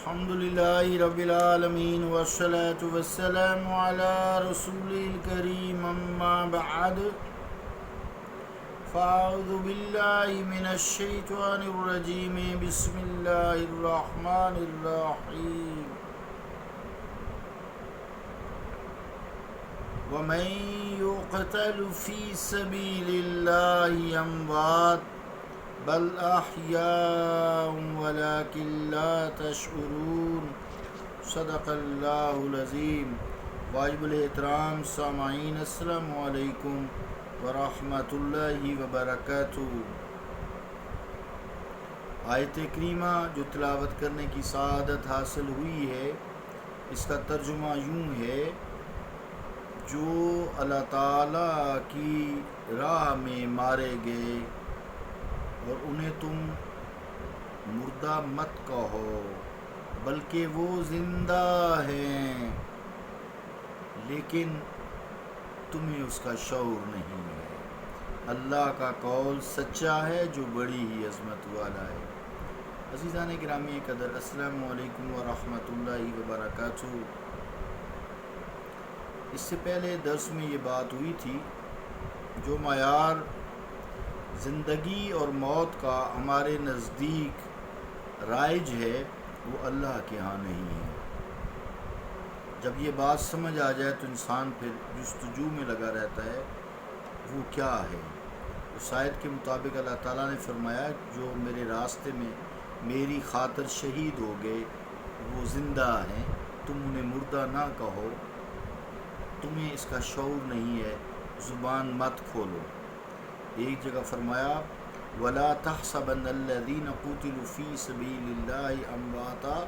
الحمد لله رب العالمين والصلاة والسلام على رسوله الكريم أما بعد فأعوذ بالله من الشيطان الرجيم بسم الله الرحمن الرحيم ومن يقتل في سبيل الله أموات بل احیاء ولکن لا تشعرون صدق اللہ العظیم۔ واجب الاحترام سامعین، السلام علیکم ورحمۃ اللہ وبرکاتہ۔ آیت کریمہ جو تلاوت کرنے کی سعادت حاصل ہوئی ہے، اس کا ترجمہ یوں ہے: جو اللہ تعالیٰ کی راہ میں مارے گئے اور انہیں تم مردہ مت کہو، بلکہ وہ زندہ ہیں لیکن تمہیں اس کا شعور نہیں ہے۔ اللہ کا قول سچا ہے جو بڑی ہی عظمت والا ہے۔ عزیزان گرامی قدر، السلام علیکم ورحمۃ اللہ وبرکاتہ۔ اس سے پہلے درس میں یہ بات ہوئی تھی، جو معیار زندگی اور موت کا ہمارے نزدیک رائج ہے وہ اللہ کے ہاں نہیں ہے۔ جب یہ بات سمجھ آ جائے تو انسان پھر جستجو میں لگا رہتا ہے وہ کیا ہے۔ اس آیت کے مطابق اللہ تعالیٰ نے فرمایا، جو میرے راستے میں میری خاطر شہید ہو گئے وہ زندہ ہیں، تم انہیں مردہ نہ کہو، تمہیں اس کا شعور نہیں ہے، زبان مت کھولو۔ ایک جگہ فرمایا، وَلَا تَحْسَبَنَّ الَّذِينَ قُتِلُوا فِي سَبِيلِ اللَّهِ أَمْوَاتًا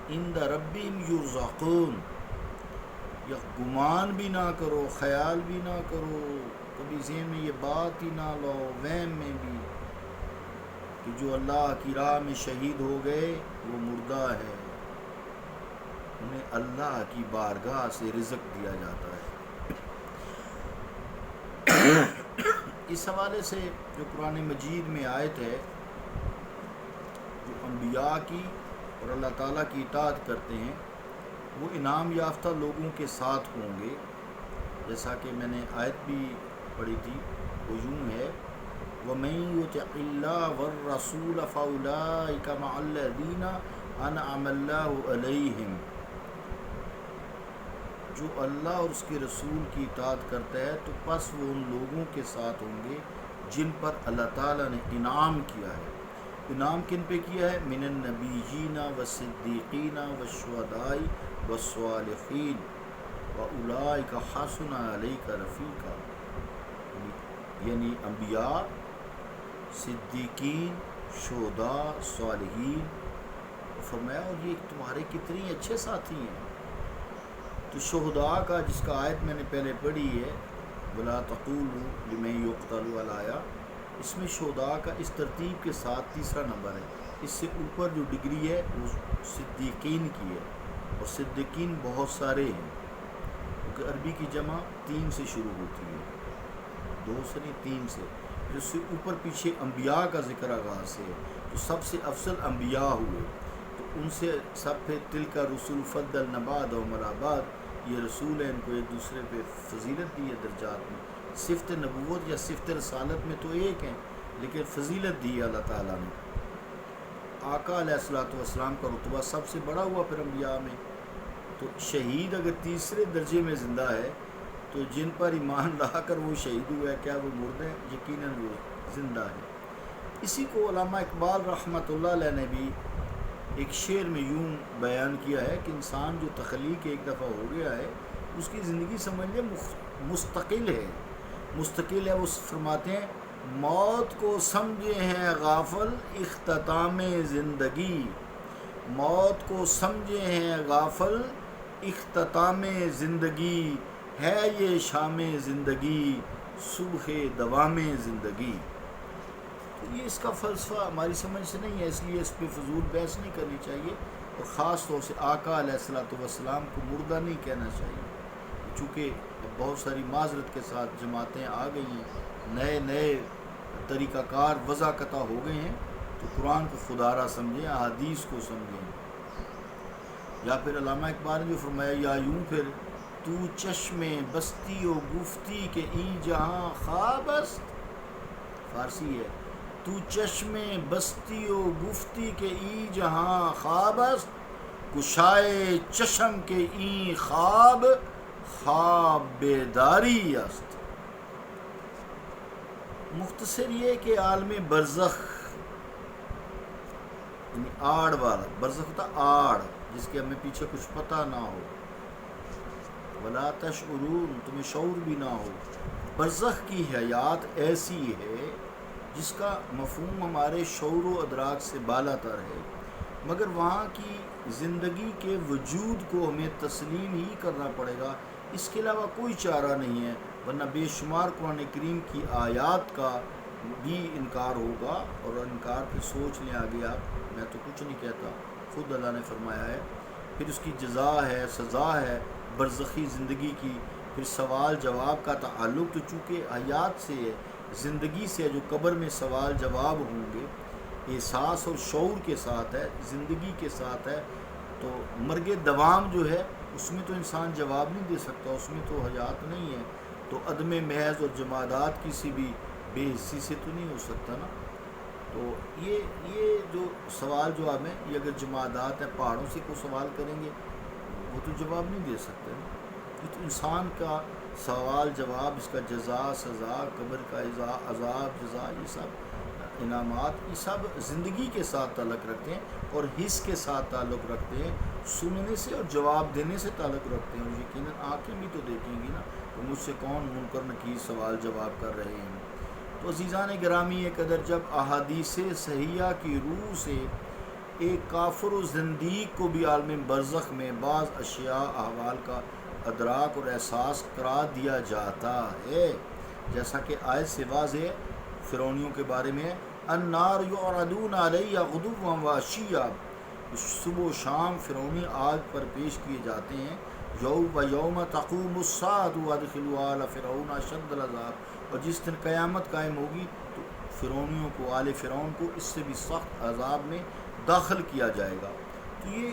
عِندَ رَبِّهِمْ يُرْزَقُونَ۔ یہ گمان بھی نہ کرو، خیال بھی نہ کرو، کبھی ذہن میں یہ بات ہی نہ لو، وہم میں بھی، کہ جو اللہ کی راہ میں شہید ہو گئے وہ مردہ ہے، انہیں اللہ کی بارگاہ سے رزق دیا جاتا ہے۔ اس حوالے سے جو قرآن مجید میں آیت ہے، جو انبیاء کی اور اللہ تعالیٰ کی اطاعت کرتے ہیں وہ انعام یافتہ لوگوں کے ساتھ ہوں گے، جیسا کہ میں نے آیت بھی پڑھی تھی، وہ یوں ہے: وَمَن يُطِعِ اللَّهَ وَالرَّسُولَ فَأُولَٰئِكَ مَعَ الَّذِينَ أَنْعَمَ اللَّهُ عَلَيْهِمْ۔ جو اللہ اور اس کے رسول کی اطاعت کرتا ہے تو پس وہ ان لوگوں کے ساتھ ہوں گے جن پر اللہ تعالیٰ نے انعام کیا ہے۔ انعام کن پہ کیا ہے؟ من النبیین والصدیقین والشہداء والصالحین وَأُولَٰئِكَ حَسُنَ عَلَيْكَ رَفِیقًا، یعنی انبیاء، صدیقین، شہداء، صالحین۔ فرمایا اور یہ تمہارے کتنے اچھے ساتھی ہیں۔ تو شہداء کا، جس کا آیت میں نے پہلے پڑھی ہے، وَلَا تَقُولُوا لِمَن يُقْتَلُ عَلَىٰ، اس میں شہداء کا اس ترتیب کے ساتھ تیسرا نمبر ہے۔ اس سے اوپر جو ڈگری ہے وہ صدیقین کی ہے، اور صدیقین بہت سارے ہیں، کیونکہ عربی کی جمع 3 سے شروع ہوتی ہے، 2 سے نہیں 3 سے۔ اس سے اوپر پیچھے انبیاء کا ذکر آغاز سے ہے، تو سب سے افضل انبیاء ہوئے، تو ان سے سب پہ تلک رسول فضلنا بعضهم علی بعض، یہ رسول ہیں، ان کو ایک دوسرے پہ فضیلت دی ہے درجات میں۔ صفت نبوت یا صفت رسالت میں تو ایک ہیں، لیکن فضیلت دی ہے اللہ تعالیٰ نے۔ آقا علیہ الصلوۃ والسلام کا رتبہ سب سے بڑا ہوا پھر انبیاء میں۔ تو شہید اگر تیسرے درجے میں زندہ ہے تو جن پر ایمان لا کر وہ شہید ہوا ہے، کیا وہ مردہ ہے؟ یقیناً وہ زندہ ہے۔ اسی کو علامہ اقبال رحمۃ اللہ علیہ نے بھی ایک شعر میں یوں بیان کیا ہے کہ انسان جو تخلیق ایک دفعہ ہو گیا ہے اس کی زندگی سمجھ لیں مستقل ہے، مستقل ہے۔ وہ فرماتے ہیں، موت کو سمجھے ہیں غافل اختتام زندگی، موت کو سمجھے ہیں غافل اختتام زندگی، ہے یہ شام زندگی صبح دوام زندگی۔ تو یہ اس کا فلسفہ ہماری سمجھ سے نہیں ہے، اس لیے اس پہ فضول بحث نہیں کرنی چاہیے، اور خاص طور سے آقا علیہ الصلوۃ والسلام کو مردہ نہیں کہنا چاہیے، چونکہ بہت ساری معذرت کے ساتھ جماعتیں آ گئی ہیں، نئے نئے طریقہ کار وضع قطع ہو گئے ہیں، تو قرآن کو خدا را سمجھیں، احادیث کو سمجھیں۔ یا پھر علامہ اقبال نے جو فرمایا یا یوں پھر تو چشم بستی و گفتی کے این جہاں خواب است، فارسی ہے، تو چشم بستی و گفتی کے ای جہاں خواب است، گشائے چشم کے این خواب خواب بیداری است۔ مختصر یہ کہ عالم برزخ یعنی آڑ والا، برزخ ہوتا آڑ جس کے ہمیں پیچھے کچھ پتہ نہ ہو، ولا تشعرون تمہیں شعور بھی نہ ہو، برزخ کی حیات ایسی ہے جس کا مفہوم ہمارے شعور و ادراک سے بالا تر ہے، مگر وہاں کی زندگی کے وجود کو ہمیں تسلیم ہی کرنا پڑے گا، اس کے علاوہ کوئی چارہ نہیں ہے، ورنہ بے شمار قرآن کریم کی آیات کا بھی انکار ہوگا، اور انکار پہ سوچ لیں آگے آپ، میں تو کچھ نہیں کہتا، خود اللہ نے فرمایا ہے، پھر اس کی جزا ہے، سزا ہے برزخی زندگی کی، پھر سوال جواب کا تعلق تو چونکہ حیات سے ہے، زندگی سے، جو قبر میں سوال جواب ہوں گے، احساس اور شعور کے ساتھ ہے، زندگی کے ساتھ ہے، تو مرگ دوام جو ہے اس میں تو انسان جواب نہیں دے سکتا، اس میں تو حیات نہیں ہے، تو عدم محض اور جمادات کسی بھی بے حسی سے تو نہیں ہو سکتا نا، تو یہ جو سوال جواب ہے، یہ اگر جمادات ہے، پہاڑوں سے کوئی سوال کریں گے وہ تو جواب نہیں دے سکتے نا، یہ تو انسان کا سوال جواب، اس کا جزا سزا، قبر کا عذاب جزا، یہ سب انعامات، یہ سب زندگی کے ساتھ تعلق رکھتے ہیں اور حس کے ساتھ تعلق رکھتے ہیں، سننے سے اور جواب دینے سے تعلق رکھتے ہیں، اور یقیناً آنکھیں بھی تو دیکھیں گی نا کہ مجھ سے کون منکر نکیر سوال جواب کر رہے ہیں۔ تو عزیزان گرامی قدر، جب احادیث صحیحہ کی روح سے ایک کافر و زندیق کو بھی عالم برزخ میں بعض اشیاء احوال کا ادراک اور احساس کرا دیا جاتا ہے، جیسا کہ آیت سے واضح فرعونیوں کے بارے میں النار یعرضون علیہ غدوا وعشیا، صبح و شام فرعونی آگ پر پیش کیے جاتے ہیں، یوم تقوم الساعۃ وادخلوا آل فرعون اشد العذاب، اور جس دن قیامت قائم ہوگی تو فرعونیوں کو، آل فرعون کو اس سے بھی سخت عذاب میں داخل کیا جائے گا۔ تو یہ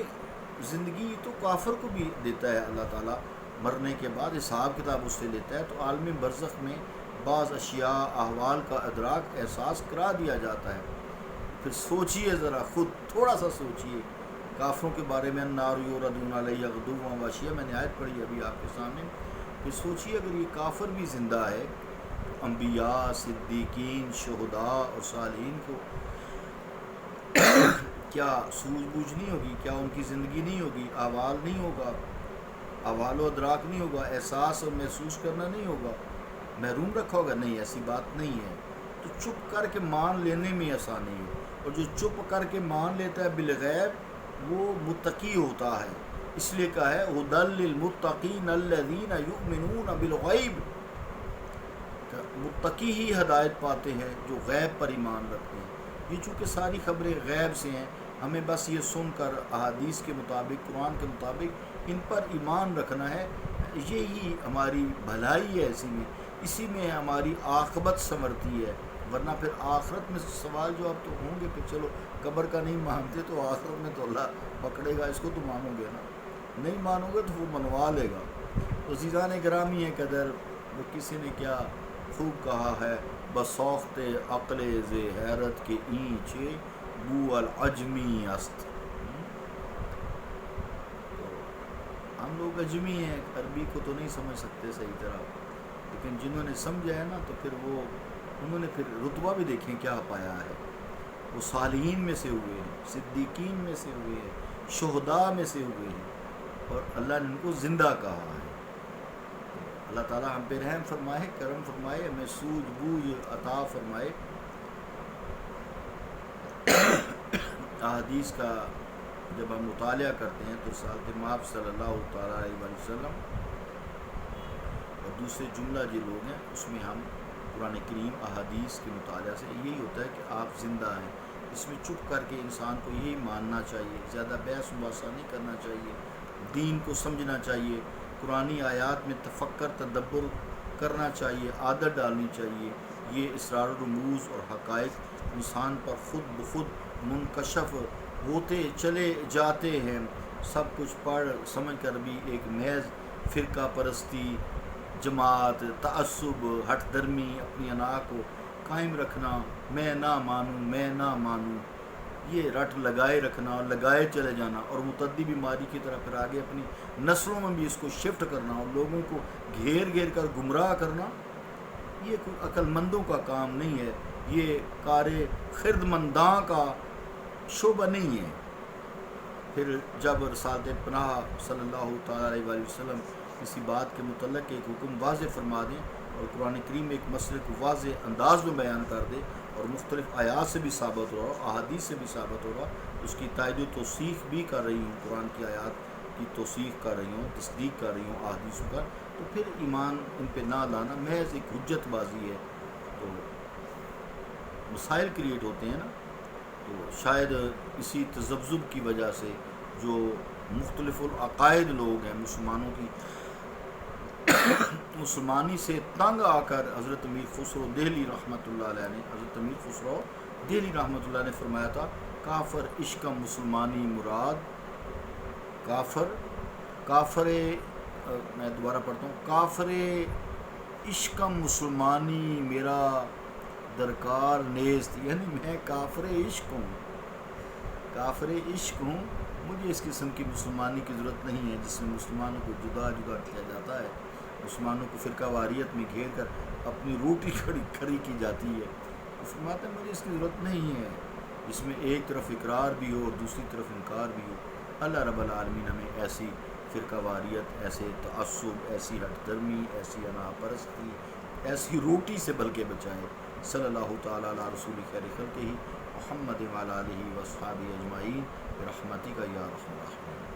زندگی تو کافر کو بھی دیتا ہے اللہ تعالیٰ، مرنے کے بعد حساب کتاب اس سے لیتا ہے، تو عالم برزخ میں بعض اشیاء احوال کا ادراک احساس کرا دیا جاتا ہے۔ پھر سوچئے ذرا، خود تھوڑا سا سوچئے کافروں کے بارے میں النار یعرضون علیہ غدوا وعشیا، میں نے آیت پڑھی ابھی آپ کے سامنے، پھر سوچئے اگر یہ کافر بھی زندہ ہے تو انبیاء، صدیقین، شہداء اور صالحین کو کیا سوجھ بوجھ نہیں ہوگی؟ کیا ان کی زندگی نہیں ہوگی؟ احوال نہیں ہوگا، احوال و ادراک نہیں ہوگا، احساس اور محسوس کرنا نہیں ہوگا، محروم رکھا ہوگا؟ نہیں، ایسی بات نہیں ہے۔ تو چپ کر کے مان لینے میں آسانی ہے، اور جو چپ کر کے مان لیتا ہے بالغیب وہ متقی ہوتا ہے، اس لیے کہا ہے ھدی للمتقین الذین یؤمنون بالغیب، متقی ہی ہدایت پاتے ہیں جو غیب پر ایمان رکھتے ہیں۔ یہ چونکہ ساری خبریں غیب سے ہیں، ہمیں بس یہ سن کر احادیث کے مطابق، قرآن کے مطابق ان پر ایمان رکھنا ہے، یہی ہماری بھلائی ہے، اسی میں ہماری عاقبت سنورتی ہے، ورنہ پھر آخرت میں سوال جواب تو ہوں گے، پھر چلو قبر کا نہیں مانتے تو آخرت میں تو اللہ پکڑے گا، اس کو تو مانو گے نا، نہیں مانو گے تو وہ منوا لے گا۔ تو عزیزان گرامی قدر، وہ کسی نے کیا خوب کہا ہے، بسوخت عقل ز حیرت کے اینچ بو العجمی است۔ تو ہم لوگ اجمی ہیں، عربی کو تو نہیں سمجھ سکتے صحیح طرح، لیکن جنہوں نے سمجھا ہے نا تو پھر وہ انہوں نے پھر رتبہ بھی دیکھیں کیا پایا ہے، وہ صالحین میں سے ہوئے ہیں، صدیقین میں سے ہوئے ہیں، شہداء میں سے ہوئے ہیں، اور اللہ نے ان کو زندہ کہا ہے۔ اللہ تعالیٰ ہم پہ رحم فرمائے، کرم فرمائے، ہمیں سوجھ بوجھ عطا فرمائے۔ احادیث کا جب ہم مطالعہ کرتے ہیں تو رسالت مآب صلی اللہ تعالیٰ علیہ وسلم اور دوسرے جملہ جو لوگ ہیں اس میں ہم قرآن کریم احادیث کے مطالعہ سے یہی ہوتا ہے کہ آپ زندہ ہیں، اس میں چپ کر کے انسان کو یہی ماننا چاہیے، زیادہ بحث مباحثہ نہیں کرنا چاہیے، دین کو سمجھنا چاہیے، قرآنی آیات میں تفکر تدبر کرنا چاہیے، عادت ڈالنی چاہیے، یہ اسرار و رموز اور حقائق انسان پر خود بخود منکشف ہوتے چلے جاتے ہیں، سب کچھ پڑھ سمجھ کر بھی ایک محض فرقہ پرستی، جماعت، تعصب، ہٹ درمی، اپنی انا کو قائم رکھنا، میں نہ مانوں، یہ رٹ لگائے رکھنا اور لگائے چلے جانا، اور متعدی بیماری کی طرح پھر آگے اپنی نسلوں میں بھی اس کو شفٹ کرنا اور لوگوں کو گھیر کر گمراہ کرنا، یہ کوئی عقل مندوں کا کام نہیں ہے، یہ کار خردمنداں کا شعبہ نہیں ہے۔ پھر جب رسالت پناہ صلی اللہ تعالیٰ علیہ وآلہ وسلم کسی بات کے متعلق ایک حکم واضح فرما دیں اور قرآن کریم ایک مسئلے کو واضح انداز میں بیان کر دے اور مختلف آیات سے بھی ثابت ہو رہا، احادیث سے بھی ثابت ہو رہا، اس کی تائید و توثیق بھی کر رہی ہوں، قرآن کی آیات کی توثیق کر رہی ہوں، تصدیق کر رہی ہوں احادیث کا، تو پھر ایمان ان پہ نہ لانا محض ایک حجت بازی ہے، تو مسائل کریٹ ہوتے ہیں نا۔ تو شاید اسی تذبذب کی وجہ سے جو مختلف العقائد لوگ ہیں، مسلمانی سے تنگ آ کر حضرت امیر خسرو دہلی رحمۃ اللہ علیہ نے، حضرت امیر خسرو دہلی رحمۃ اللہ نے فرمایا تھا، کافر عشق مسلمانی مراد، کافر میں دوبارہ پڑھتا ہوں، کافر عشق مسلمانی میرا درکار نیست، یعنی میں کافر عشق ہوں، مجھے اس قسم کی مسلمانی کی ضرورت نہیں ہے جس میں مسلمانوں کو جدا کیا جاتا ہے، مسلمانوں کو فرقہ واریت میں گھیر کر اپنی روٹی کھڑی کی جاتی ہے۔ فرماتے ہیں مجھے اس کی ضرورت نہیں ہے جس میں ایک طرف اقرار بھی ہو اور دوسری طرف انکار بھی ہو۔ اللہ رب العالمین ہمیں ایسی فرقہ واریت، ایسے تعصب، ایسی ہٹ درمی، ایسی انا پرستی، ایسی روٹی سے بلکہ بچائے۔ صلی اللہ تعالیٰ علی رسول خیر خلقہ محمد وعلی آلہ واصحابہ اجمعین برحمتک یا ارحم الراحمین۔